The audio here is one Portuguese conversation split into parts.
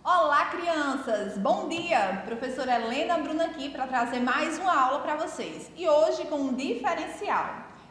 Olá, crianças! Bom dia! Professora Helena Bruna aqui para trazer mais uma aula para vocês. E hoje com um diferencial.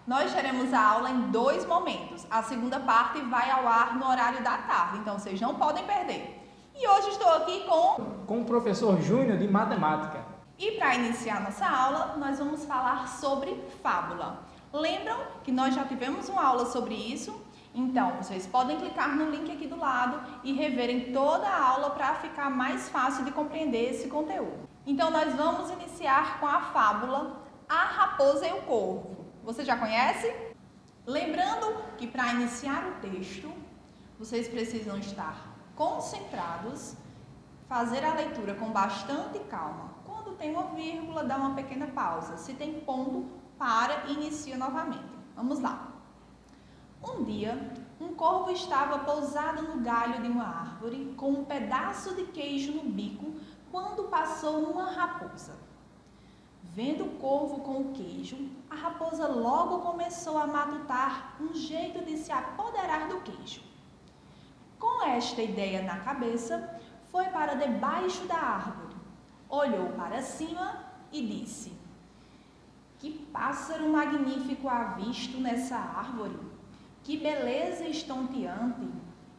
Nós teremos a aula em 2 momentos. A segunda parte vai ao ar no horário da tarde, então vocês não podem perder. E hoje estou aqui com o professor Júnior de Matemática. E para iniciar nossa aula, nós vamos falar sobre fábula. Lembram que nós já tivemos uma aula sobre isso? Então, vocês podem clicar no link aqui do lado e reverem toda a aula para ficar mais fácil de compreender esse conteúdo. Então, nós vamos iniciar com a fábula A Raposa e o Corvo. Você já conhece? Lembrando que para iniciar o texto, vocês precisam estar concentrados, fazer a leitura com bastante calma. Quando tem uma vírgula, dá uma pequena pausa. Se tem ponto, para e inicia novamente. Vamos lá. Um dia, um corvo estava pousado no galho de uma árvore com um pedaço de queijo no bico quando passou uma raposa. Vendo o corvo com o queijo, a raposa logo começou a matutar um jeito de se apoderar do queijo. Com esta ideia na cabeça, foi para debaixo da árvore, olhou para cima e disse: "Que pássaro magnífico avisto nessa árvore! Que beleza estonteante!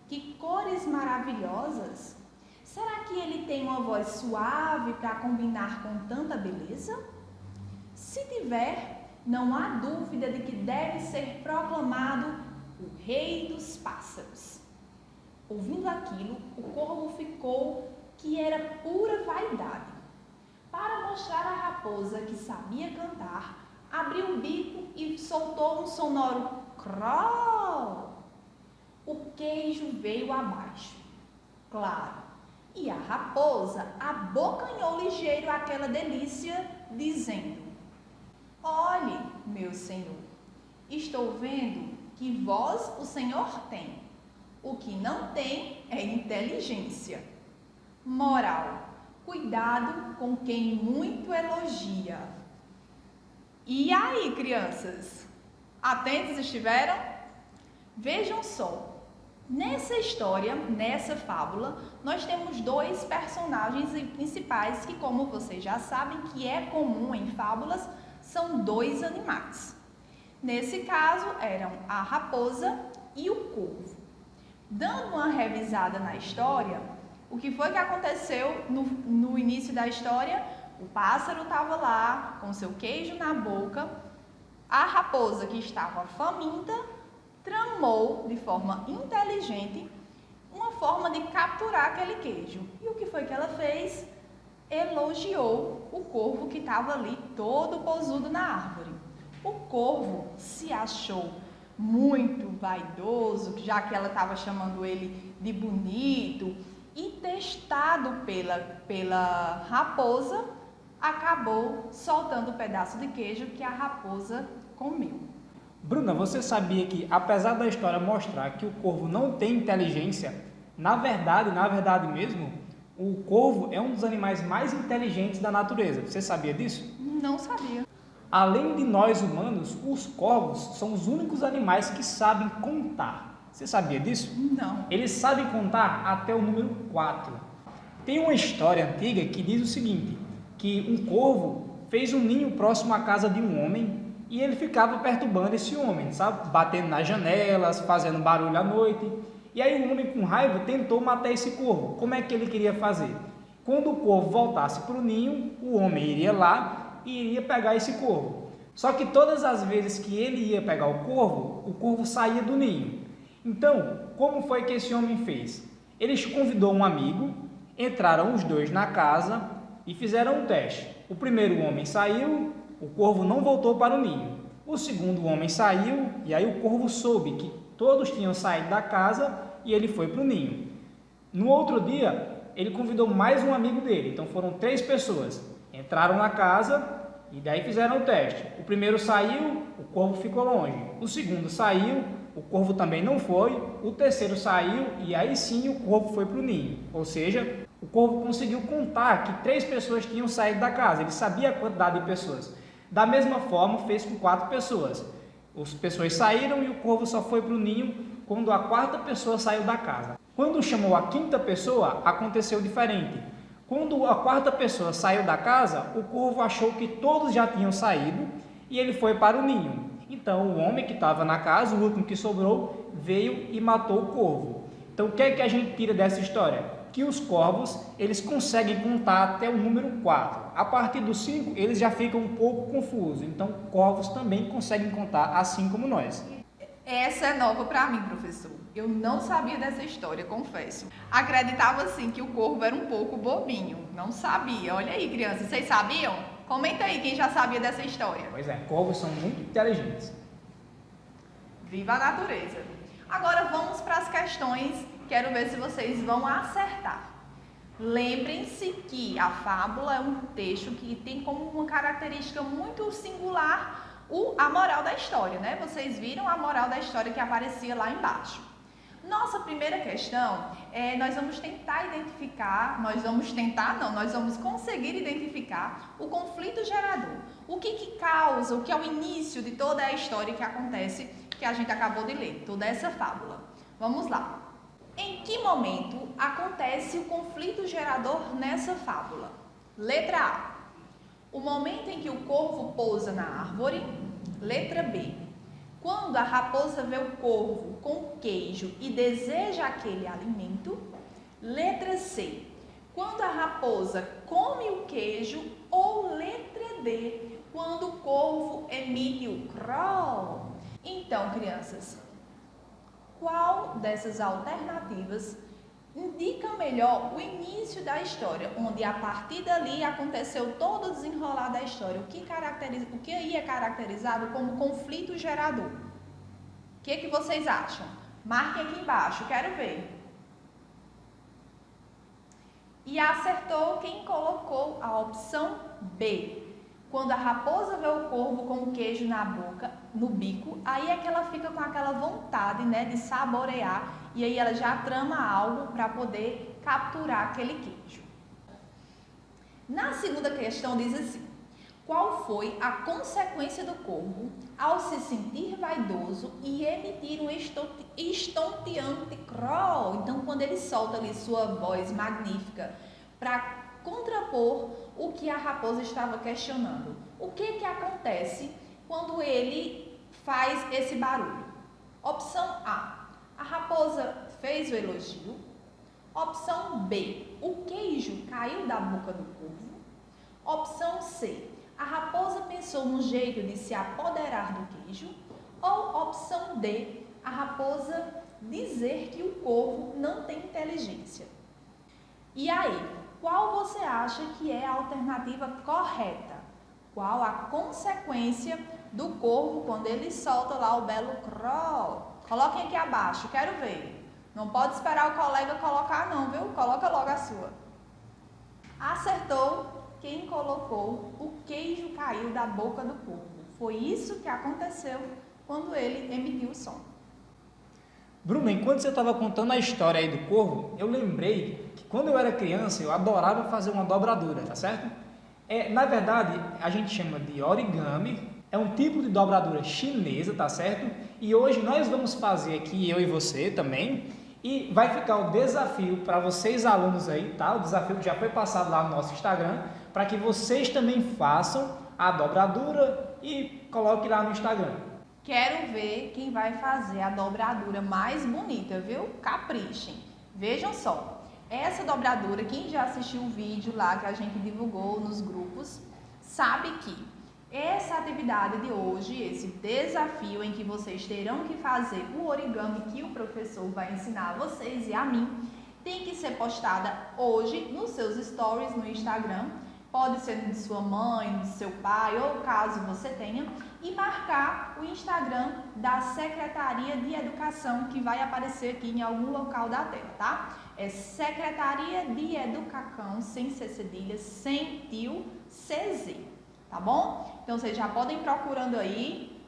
Que cores maravilhosas! Será que ele tem uma voz suave para combinar com tanta beleza? Se tiver, não há dúvida de que deve ser proclamado o rei dos pássaros." Ouvindo aquilo, o corvo ficou que era pura vaidade. Para mostrar à raposa que sabia cantar, abriu o bico e soltou um sonoro "cró". O queijo veio abaixo, claro, e a raposa abocanhou ligeiro aquela delícia, dizendo: "Olhe, meu senhor, estou vendo que voz o senhor tem. O que não tem é inteligência." Moral: cuidado com quem muito elogia. E aí, crianças? Atentos estiveram? Vejam só, nessa história, nessa fábula, nós temos 2 personagens principais que, como vocês já sabem, que é comum em fábulas, são 2 animais. Nesse caso, eram a raposa e o corvo. Dando uma revisada na história, o que foi que aconteceu no início da história? O pássaro estava lá com seu queijo na boca. A raposa, que estava faminta, tramou de forma inteligente uma forma de capturar aquele queijo. E o que foi que ela fez? Elogiou o corvo que estava ali todo posudo na árvore. O corvo se achou muito vaidoso, já que ela estava chamando ele de bonito, e testado pela raposa, acabou soltando o pedaço de queijo que a raposa comeu. Bruna, você sabia que, apesar da história mostrar que o corvo não tem inteligência, na verdade mesmo, o corvo é um dos animais mais inteligentes da natureza. Você sabia disso? Não sabia. Além de nós humanos, os corvos são os únicos animais que sabem contar. Você sabia disso? Não. Eles sabem contar até o número 4. Tem uma história antiga que diz o seguinte, que um corvo fez um ninho próximo à casa de um homem e ele ficava perturbando esse homem, sabe? Batendo nas janelas, fazendo barulho à noite. E aí o homem, com raiva, tentou matar esse corvo. Como é que ele queria fazer? Quando o corvo voltasse para o ninho, o homem iria lá e iria pegar esse corvo. Só que todas as vezes que ele ia pegar o corvo saía do ninho. Então, como foi que esse homem fez? Ele convidou um amigo, entraram os 2 na casa e fizeram um teste. O primeiro homem saiu, o corvo não voltou para o ninho. O segundo homem saiu e aí o corvo soube que todos tinham saído da casa e ele foi para o ninho. No outro dia, ele convidou mais um amigo dele, então foram 3 pessoas. Entraram na casa e daí fizeram o teste. O primeiro saiu, o corvo ficou longe. O segundo saiu, o corvo também não foi. O terceiro saiu e aí sim o corvo foi para o ninho. Ou seja, o corvo conseguiu contar que 3 pessoas tinham saído da casa. Ele sabia a quantidade de pessoas. Da mesma forma, fez com 4 pessoas. As pessoas saíram e o corvo só foi para o ninho quando a 4ª pessoa saiu da casa. Quando chamou a quinta pessoa, aconteceu diferente. Quando a quarta pessoa saiu da casa, o corvo achou que todos já tinham saído e ele foi para o ninho. Então, o homem que estava na casa, o último que sobrou, veio e matou o corvo. Então, o que é que a gente tira dessa história? Que os corvos, eles conseguem contar até o número 4. A partir do 5, eles já ficam um pouco confusos. Então, corvos também conseguem contar assim como nós. Essa é nova para mim, professor. Eu não sabia dessa história, confesso. Acreditava sim que o corvo era um pouco bobinho. Não sabia. Olha aí, crianças, vocês sabiam? Comenta aí quem já sabia dessa história. Pois é, corvos são muito inteligentes. Viva a natureza! Agora vamos para as questões. Quero ver se vocês vão acertar. Lembrem-se que a fábula é um texto que tem como uma característica muito singular a moral da história, né? Vocês viram a moral da história que aparecia lá embaixo. Nossa primeira questão nós vamos tentar identificar, nós vamos conseguir identificar o conflito gerador. O que causa, o que é o início de toda a história que acontece, que a gente acabou de ler, toda essa fábula. Vamos lá. Em que momento acontece o conflito gerador nessa fábula? Letra A. O momento em que o corvo pousa na árvore. Letra B. Quando a raposa vê o corvo com queijo e deseja aquele alimento. Letra C. Quando a raposa come o queijo. Ou letra D. Quando o corvo emite o crow. Então, crianças, qual dessas alternativas indica melhor o início da história, onde a partir dali aconteceu todo o desenrolar da história? O que aí é caracterizado como conflito gerador? O que vocês acham? Marquem aqui embaixo, quero ver. E acertou quem colocou a opção B. Quando a raposa vê o corvo com o queijo na boca, no bico, aí é que ela fica com aquela vontade, né, de saborear, e aí ela já trama algo para poder capturar aquele queijo. Na segunda questão diz assim: qual foi a consequência do corvo ao se sentir vaidoso e emitir um estonteante crow? Então, quando ele solta ali sua voz magnífica para contrapor o que a raposa estava questionando. O que acontece quando ele faz esse barulho? Opção A. A raposa fez o elogio. Opção B. O queijo caiu da boca do corvo. Opção C. A raposa pensou num jeito de se apoderar do queijo. Ou opção D. A raposa dizer que o corvo não tem inteligência. E aí? Qual você acha que é a alternativa correta? Qual a consequência do corvo quando ele solta lá o belo crow? Coloquem aqui abaixo, quero ver. Não pode esperar o colega colocar não, viu? Coloca logo a sua. Acertou quem colocou o queijo caiu da boca do corvo. Foi isso que aconteceu quando ele emitiu o som. Bruno, enquanto você estava contando a história aí do corvo, eu lembrei que quando eu era criança, eu adorava fazer uma dobradura, tá certo? Na verdade, a gente chama de origami, é um tipo de dobradura chinesa, tá certo? E hoje nós vamos fazer aqui, eu e você também, e vai ficar o desafio para vocês alunos aí, tá? O desafio que já foi passado lá no nosso Instagram, para que vocês também façam a dobradura e coloquem lá no Instagram. Quero ver quem vai fazer a dobradura mais bonita, viu? Caprichem. Vejam só, essa dobradura, quem já assistiu o vídeo lá que a gente divulgou nos grupos, sabe que essa atividade de hoje, esse desafio em que vocês terão que fazer o origami que o professor vai ensinar a vocês e a mim, tem que ser postada hoje nos seus stories no Instagram. Pode ser de sua mãe, de seu pai, ou caso você tenha, e marcar o Instagram da Secretaria de Educação, que vai aparecer aqui em algum local da tela, tá? É Secretaria de Educação, sem C cedilha, sem tio, CZ, tá bom? Então, vocês já podem ir procurando aí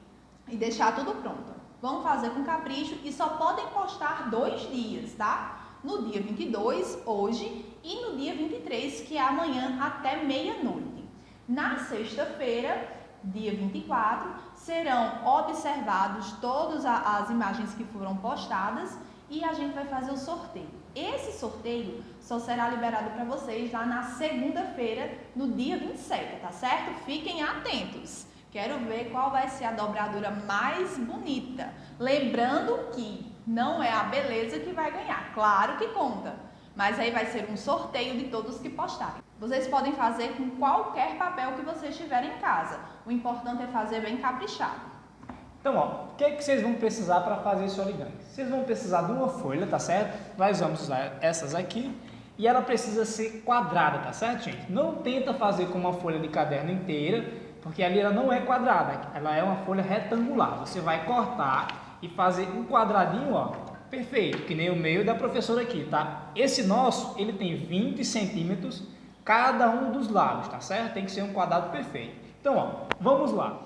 e deixar tudo pronto. Vamos fazer com capricho e só podem postar 2 dias, tá? No dia 22, hoje, e no dia 23, que é amanhã, até meia-noite. Na sexta-feira, dia 24, serão observados todas as imagens que foram postadas e a gente vai fazer o sorteio. Esse sorteio só será liberado para vocês lá na segunda-feira, no dia 27, tá certo? Fiquem atentos. Quero ver qual vai ser a dobradura mais bonita. Lembrando que não é a beleza que vai ganhar, claro que conta, mas aí vai ser um sorteio de todos que postarem. Vocês podem fazer com qualquer papel que vocês tiverem em casa. O importante é fazer bem caprichado. Então, ó, o que é que vocês vão precisar para fazer esse origami? Vocês vão precisar de uma folha, tá certo? Nós vamos usar essas aqui e ela precisa ser quadrada, tá certo, gente? Não tenta fazer com uma folha de caderno inteira, porque ali ela não é quadrada, ela é uma folha retangular. Você vai cortar e fazer um quadradinho, ó, perfeito, que nem o meio da professora aqui, tá? Esse nosso, ele tem 20 centímetros cada um dos lados, tá certo? Tem que ser um quadrado perfeito. Então, ó, vamos lá.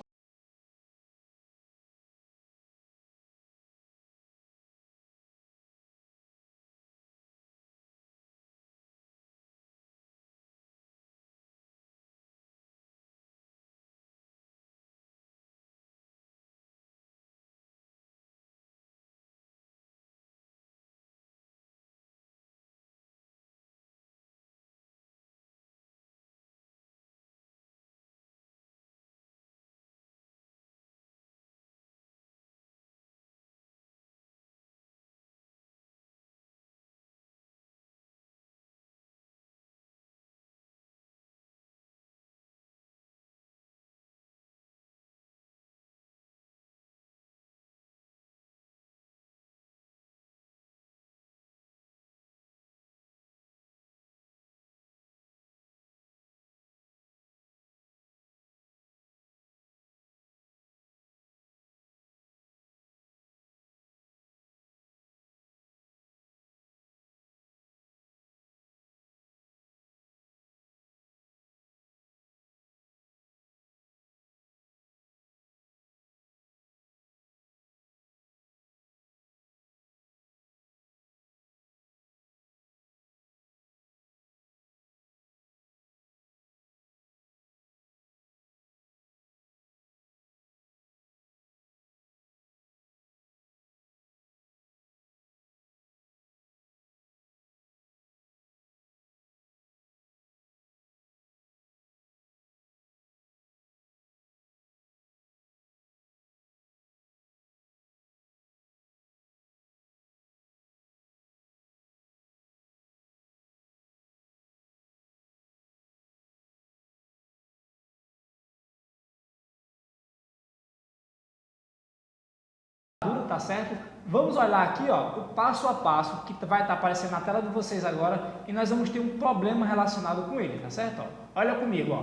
Tá certo? Vamos olhar aqui, ó, o passo a passo que vai estar aparecendo na tela de vocês agora e nós vamos ter um problema relacionado com ele, tá certo? Ó, olha comigo,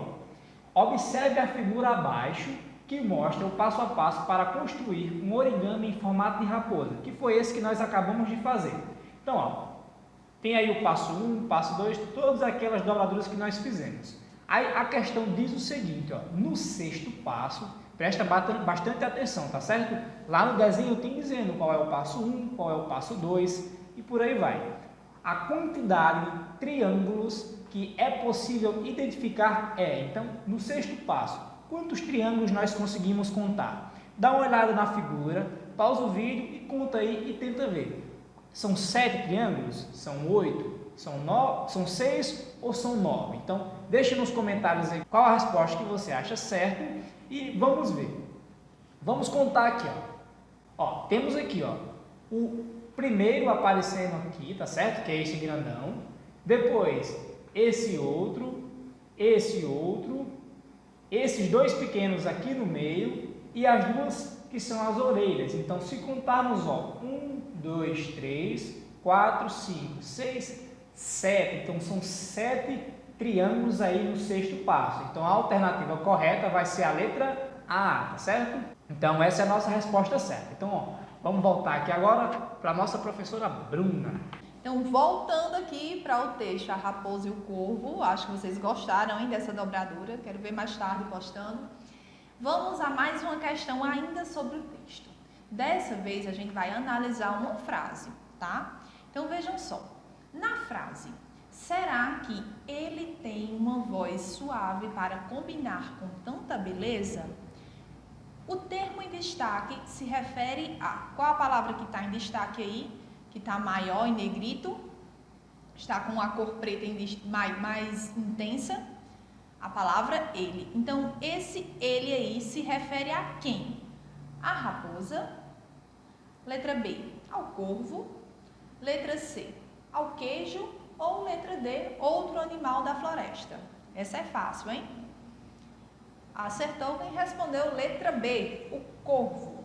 ó. Observe a figura abaixo que mostra o passo a passo para construir um origami em formato de raposa, que foi esse que nós acabamos de fazer. Então, ó, tem aí o passo 1, passo 2, todas aquelas dobraduras que nós fizemos. Aí a questão diz o seguinte, ó, no sexto passo, presta bastante atenção, tá certo? Lá no desenho tem dizendo qual é o passo 1, qual é o passo 2 e por aí vai. A quantidade de triângulos que é possível identificar é, então, no sexto passo, quantos triângulos nós conseguimos contar? Dá uma olhada na figura, pausa o vídeo e conta aí e tenta ver. São 7 triângulos? São 8? São 6 ou são 9? Então, deixa nos comentários aí qual a resposta que você acha certa e vamos ver. Vamos contar aqui, ó. Temos aqui, ó, o primeiro aparecendo aqui, tá certo? Que é esse grandão. Depois, esse outro, esses dois pequenos aqui no meio e as duas que são as orelhas. Então, se contarmos, ó, 1, 2, 3, 4, 5, 6, 7. Então, são 7 triângulos aí no sexto passo. Então, a alternativa correta vai ser a letra A, tá certo? Então, essa é a nossa resposta certa. Então, ó, vamos voltar aqui agora para a nossa professora Bruna. Então, voltando aqui para o texto A Raposa e o Corvo, acho que vocês gostaram, hein, dessa dobradura, quero ver mais tarde postando. Vamos a mais uma questão ainda sobre o texto. Dessa vez, a gente vai analisar uma frase, tá? Então, vejam só. Na frase, será que ele tem uma voz suave para combinar com tanta beleza? O termo em destaque se refere a... Qual a palavra que está em destaque aí? que está maior em negrito, está com a cor preta mais intensa, a palavra ele. Então, esse ele aí se refere a quem? A raposa. Letra B, ao corvo. Letra C, ao queijo. Ou letra D, outro animal da floresta. Essa é fácil, hein? Acertou quem respondeu letra B, o corvo.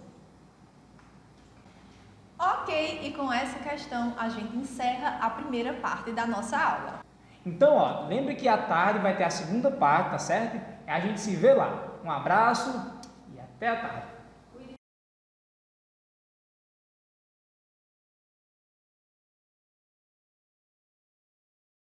Ok, e com essa questão a gente encerra a primeira parte da nossa aula. Então, ó, lembre que à tarde vai ter a segunda parte, tá certo? A gente se vê lá. Um abraço e até a tarde.